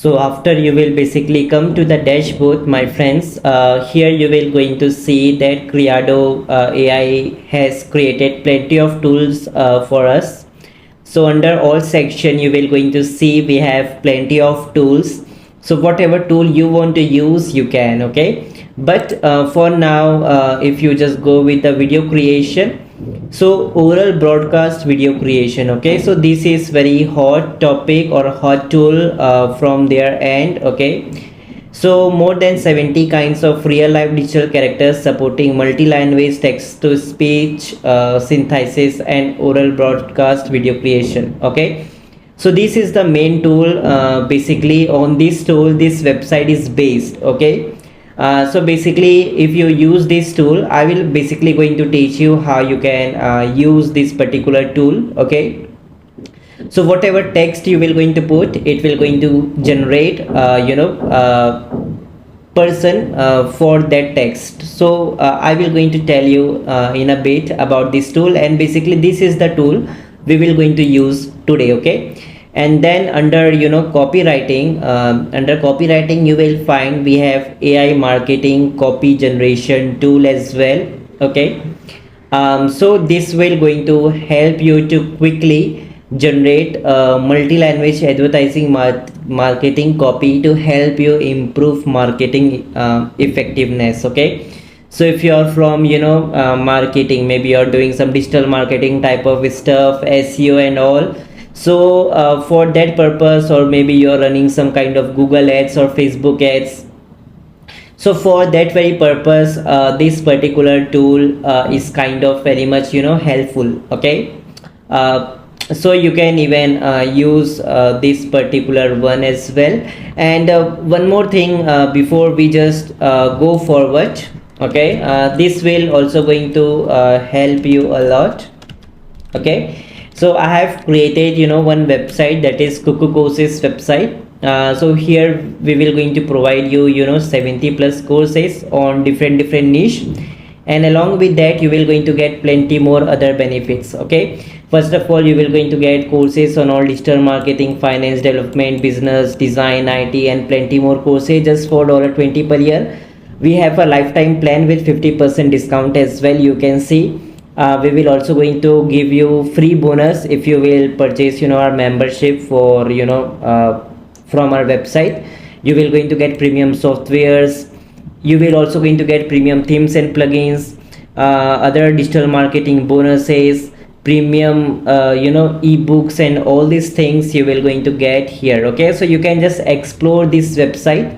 So after you will basically come to the dashboard, my friends. Here you will going to see that Creado AI has created plenty of tools for us. So under all section you will going to see we have plenty of tools. So whatever tool you want to use you can, okay. But for now, if you just go with the video creation, so oral broadcast video creation, okay, so this is very hot topic or hot tool from their end, okay. So more than 70 kinds of real life digital characters supporting multi-language text to speech synthesis and oral broadcast video creation, okay. So this is the main tool. Basically on this tool this website is based, okay. So basically if you use this tool, I will basically going to teach you how you can use this particular tool, okay. So whatever text you will going to put, it will going to generate person for that text. So I will going to tell you in a bit about this tool, and basically this is the tool we will going to use today, okay. And then under copywriting, under copywriting you will find we have AI marketing copy generation tool as well, okay. So this will going to help you to quickly generate multi-language advertising marketing copy to help you improve marketing effectiveness, okay. So if you are from marketing, maybe you are doing some digital marketing type of stuff, SEO and all. So for that purpose, or maybe you're running some kind of Google ads or Facebook ads, so for that very purpose this particular tool is kind of very much helpful, okay. So you can even use this particular one as well. And one more thing before we just go forward, okay, this will also going to help you a lot, okay. So I have created one website, that is Pak Courses website. So here we will going to provide you 70 plus courses on different niche, and along with that you will going to get plenty more other benefits, okay. First of all, you will going to get courses on all digital marketing, finance, development, business, design, IT, and plenty more courses just for $20 per year. We have a lifetime plan with 50% discount as well. You can see we will also going to give you free bonus if you will purchase our membership for from our website. You will going to get premium softwares. You will also going to get premium themes and plugins, other digital marketing bonuses, premium ebooks, and all these things you will going to get here, okay. So you can just explore this website.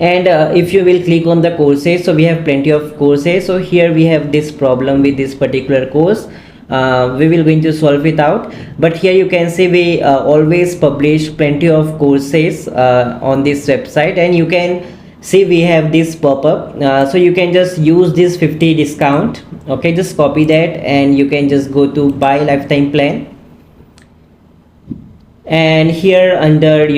And if you will click on the courses, so we have plenty of courses. So here we have this problem with this particular course. We will going to solve it out, but here you can see we always publish plenty of courses on this website, and you can see we have this pop-up. So you can just use this 50 discount, okay. Just copy that and you can just go to buy lifetime plan. And here under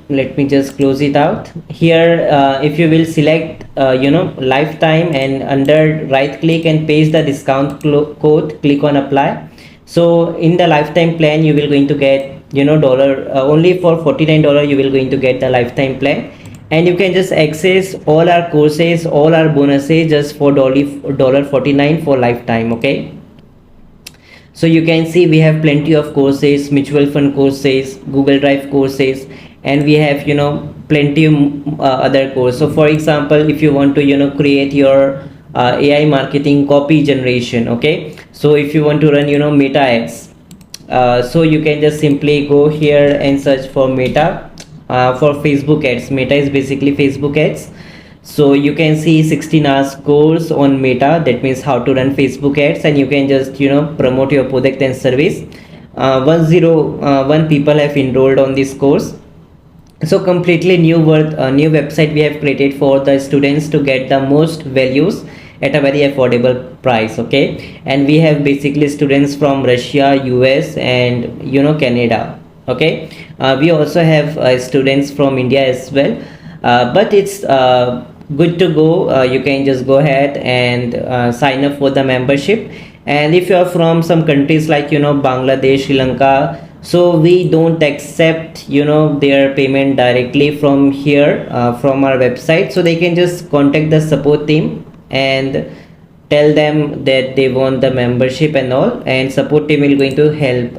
let me just close it out. Here if you will select lifetime, and under right click and paste the discount code, click on apply. So in the lifetime plan you will going to get only for $49 you will going to get the lifetime plan, and you can just access all our courses, all our bonuses just for $49 for lifetime, okay. So you can see we have plenty of courses, mutual fund courses, Google Drive courses, and we have plenty other courses. So for example, if you want to create your AI marketing copy generation, okay, so if you want to run meta ads, so you can just simply go here and search for meta for Facebook ads. Meta is basically Facebook ads. So you can see 16 hours course on meta, that means how to run Facebook ads, and you can just promote your product and service. 101 people have enrolled on this course. So completely new website we have created for the students to get the most values at a very affordable price, okay. And we have basically students from Russia, US, and Canada, okay. We also have students from India as well, but it's good to go. You can just go ahead and sign up for the membership. And if you are from some countries like Bangladesh, Sri Lanka, so we don't accept their payment directly from here, from our website. So they can just contact the support team and tell them that they want the membership and all, and support team will going to help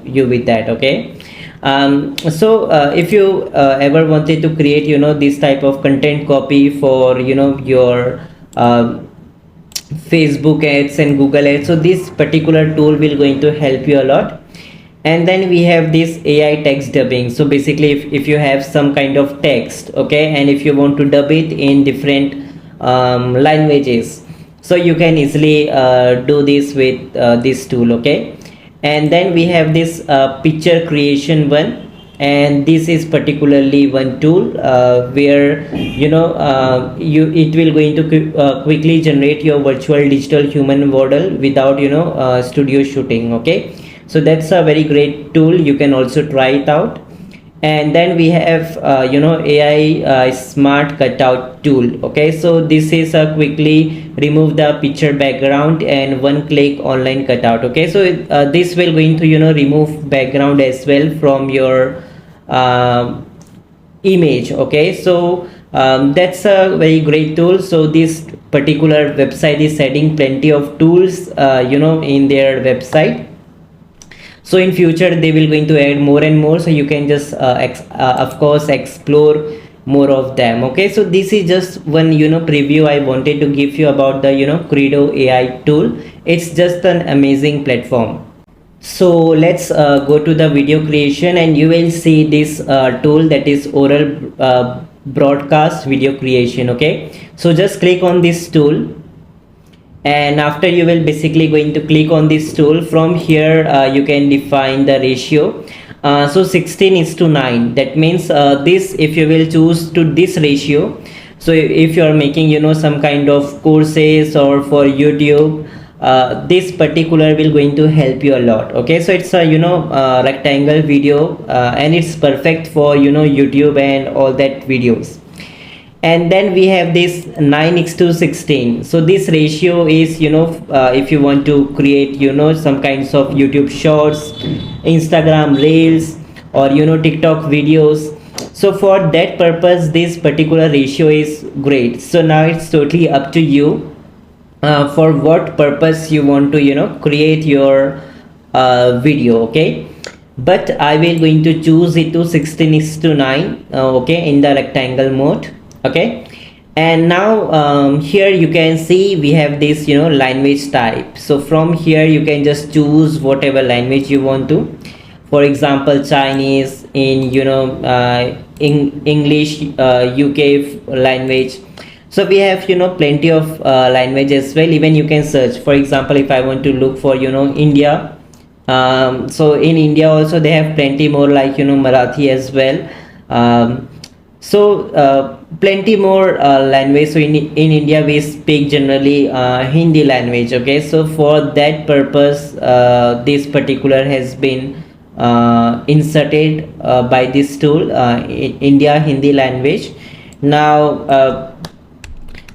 you with that. Okay. If you ever wanted to create this type of content copy for your Facebook ads and Google ads, so this particular tool will going to help you a lot. And then we have this AI text dubbing. So basically, if you have some kind of text, okay, and if you want to dub it in different languages, so you can easily do this with this tool. Okay. And then we have this picture creation one, and this is particularly one tool where it will going to quickly generate your virtual digital human model without studio shooting. Okay, so that's a very great tool. You can also try it out. And then we have AI smart cutout tool. Okay, so this is quickly remove the picture background and one click online cutout. Okay, so this will going to remove background as well from your image. Okay, so that's a very great tool. So this particular website is adding plenty of tools in their website. So in future they will going to add more and more, so you can just of course explore more of them. Okay, so this is just one preview I wanted to give you about the Credo AI tool. It's just an amazing platform. So let's go to the video creation, and you will see this tool, that is oral broadcast video creation. Okay, so just click on this tool, and after you will basically going to click on this tool. From here you can define the ratio. So 16:9, that means this, if you will choose to this ratio, so if you are making some kind of courses or for YouTube, this particular will going to help you a lot. Okay, so it's a rectangle video, and it's perfect for YouTube and all that videos. And then we have this 9:16. So this ratio is if you want to create some kinds of YouTube shorts, Instagram reels, or TikTok videos. So for that purpose this particular ratio is great. So now it's totally up to you for what purpose you want to create your video. Okay, but I will going to choose it to 16:9, okay, in the rectangle mode. Okay, and now here you can see we have this language type. So from here you can just choose whatever language you want to. For example, Chinese, in in English, UK language. So we have plenty of language as well. Even you can search. For example, if I want to look for India, so in India also they have plenty more, like Marathi as well. Plenty more language. So in India we speak generally Hindi language. Okay, so for that purpose this particular has been inserted by this tool, India Hindi language. Now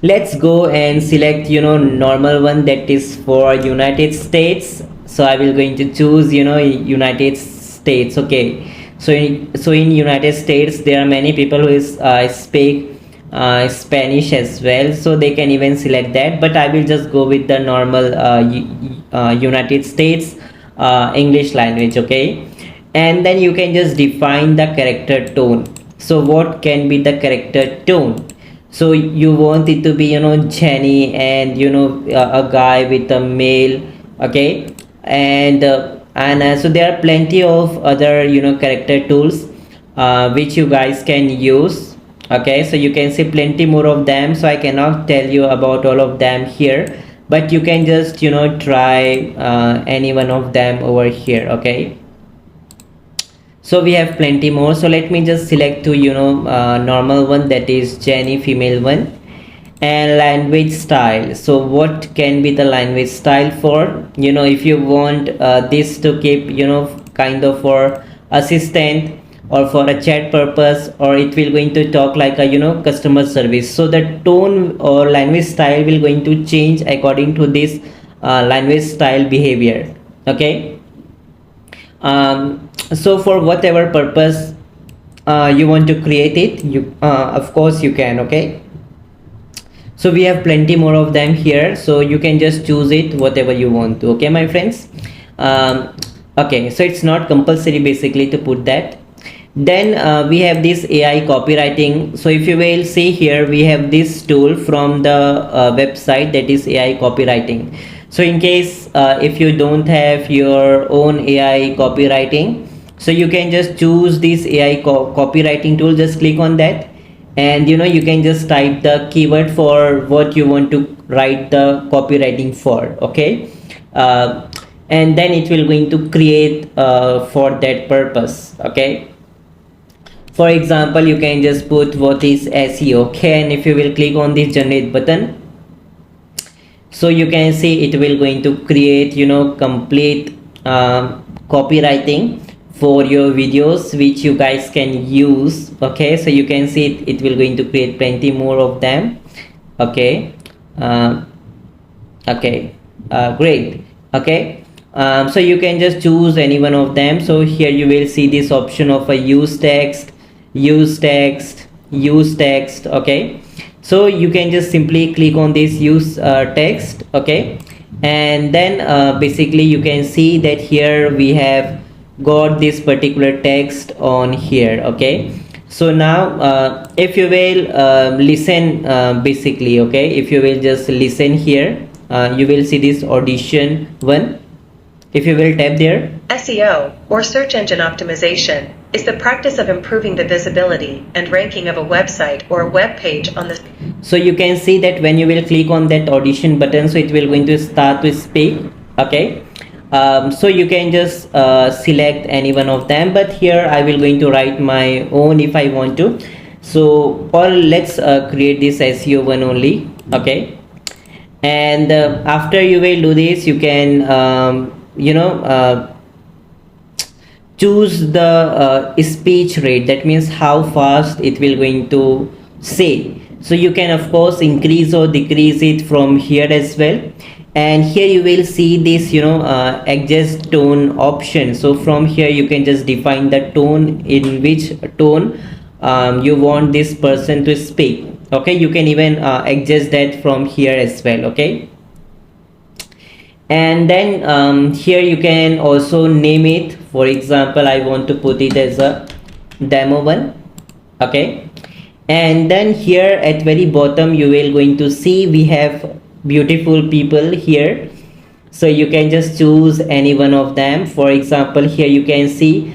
let's go and select normal one, that is for United States. So I will going to choose United States. Okay, so in United States there are many people who speak Spanish as well, so they can even select that, but I will just go with the normal United States English language. Okay, and then you can just define the character tone. So what can be the character tone? So you want it to be Jenny, and a guy with a male. Okay, and so there are plenty of other character tools which you guys can use. Okay, so you can see plenty more of them, so I cannot tell you about all of them here, but you can just try any one of them over here. Okay, so we have plenty more. So let me just select to normal one, that is Jenny, female one. And language style. So what can be the language style for if you want this to keep kind of for assistant or for a chat purpose, or it will going to talk like a customer service. So the tone or language style will going to change according to this language style behavior. Okay, So for whatever purpose you want to create it, you of course you can. Okay, so we have plenty more of them here, so you can just choose it whatever you want to. Okay, my friends. Okay, so it's not compulsory basically to put that. Then we have this AI copywriting. So if you will see here, we have this tool from the website, that is AI copywriting. So in case if you don't have your own AI copywriting, so you can just choose this AI copywriting tool. Just click on that, and you can just type the keyword for what you want to write the copywriting for. Okay, and then it will going to create for that purpose. Okay, for example, you can just put what is SEO. Okay, and if you will click on this generate button, so you can see it will going to create complete copywriting for your videos, which you guys can use. Okay, so you can see it will going to create plenty more of them. Okay, okay, great. Okay, so you can just choose any one of them. So here you will see this option of a use text, use text, use text. Okay, so you can just simply click on this use text. Okay, and then basically you can see that here we have got this particular text on here. Okay, so now if you will listen basically, okay, if you will just listen here, you will see this audition one. If you will tap there, SEO, or search engine optimization, is the practice of improving the visibility and ranking of a website or a web page on the... So you can see that when you will click on that audition button, so it will going to start to speak. Okay, so you can just select any one of them, but here I will going to write my own if I want to. So, or let's create this SEO one only. Okay, and after you will do this, you can choose the speech rate. That means how fast it will going to say. So you can of course increase or decrease it from here as well. And here you will see this adjust tone option. So from here you can just define the tone, in which tone you want this person to speak. Okay, you can even adjust that from here as well. Okay, and then here you can also name it. For example, I want to put it as a demo one. Okay, and then here at very bottom you will going to see we have beautiful people here, so you can just choose any one of them. For example, here you can see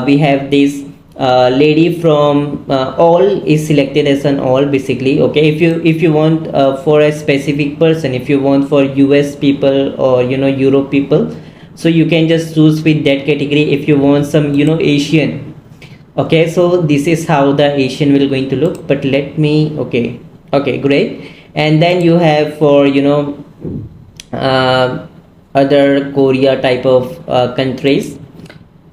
we have this lady from all is selected as an all basically. Okay, if you want for a specific person, if you want for US people or Europe people, so you can just choose with that category. If you want some Asian, okay, so this is how the Asian will going to look. But let me, okay, great. And then you have for other Korea type of countries,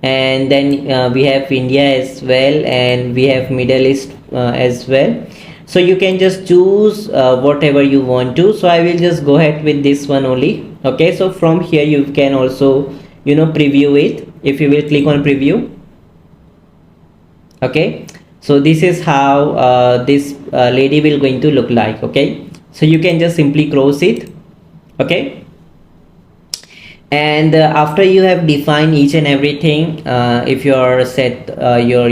and then we have India as well, and we have Middle East as well. So you can just choose whatever you want to. So I will just go ahead with this one only. Okay, so from here you can also preview it. If you will click on preview. Okay, so this is how this lady will going to look like. Okay, so you can just simply close it. Okay, and after you have defined each and everything, if you are set your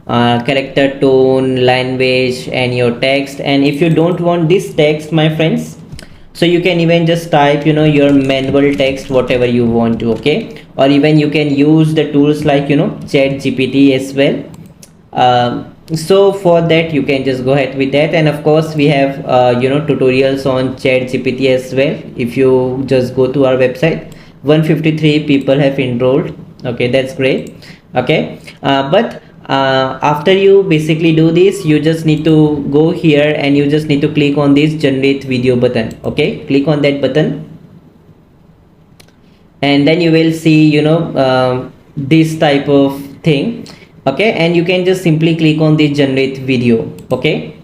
character tone, language, and your text, and if you don't want this text, my friends, so you can even just type your manual text, whatever you want to. Okay, or even you can use the tools like Chat GPT as well. So for that you can just go ahead with that. And of course we have tutorials on Chat GPT as well. If you just go to our website, 153 people have enrolled. Okay, that's great. Okay, but after you basically do this, you just need to go here and you just need to click on this generate video button. Okay, click on that button, and then you will see this type of thing. Okay, and you can just simply click on the generate video. Okay,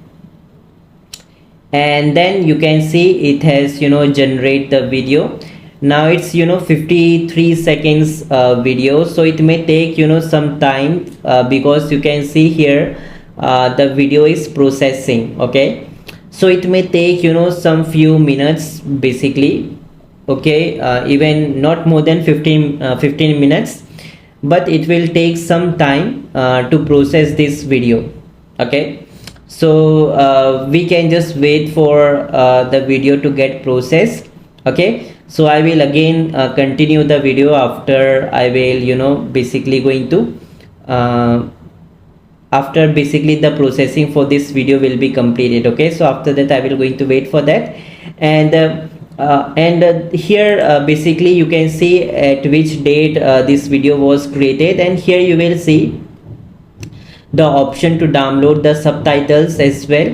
and then you can see it has generate the video. Now it's 53 seconds video, so it may take some time because you can see here the video is processing. Okay, so it may take some few minutes basically. Okay, even not more than 15 minutes, but it will take some time to process this video. Okay, so we can just wait for the video to get processed. Okay, so I will again continue the video after I will basically going to after basically the processing for this video will be completed. Okay, so after that I will going to wait for that. And here basically you can see at which date this video was created, and here you will see the option to download the subtitles as well.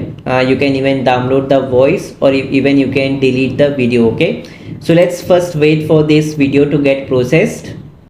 You can even download the voice, or even you can delete the video. Okay, so let's first wait for this video to get processed.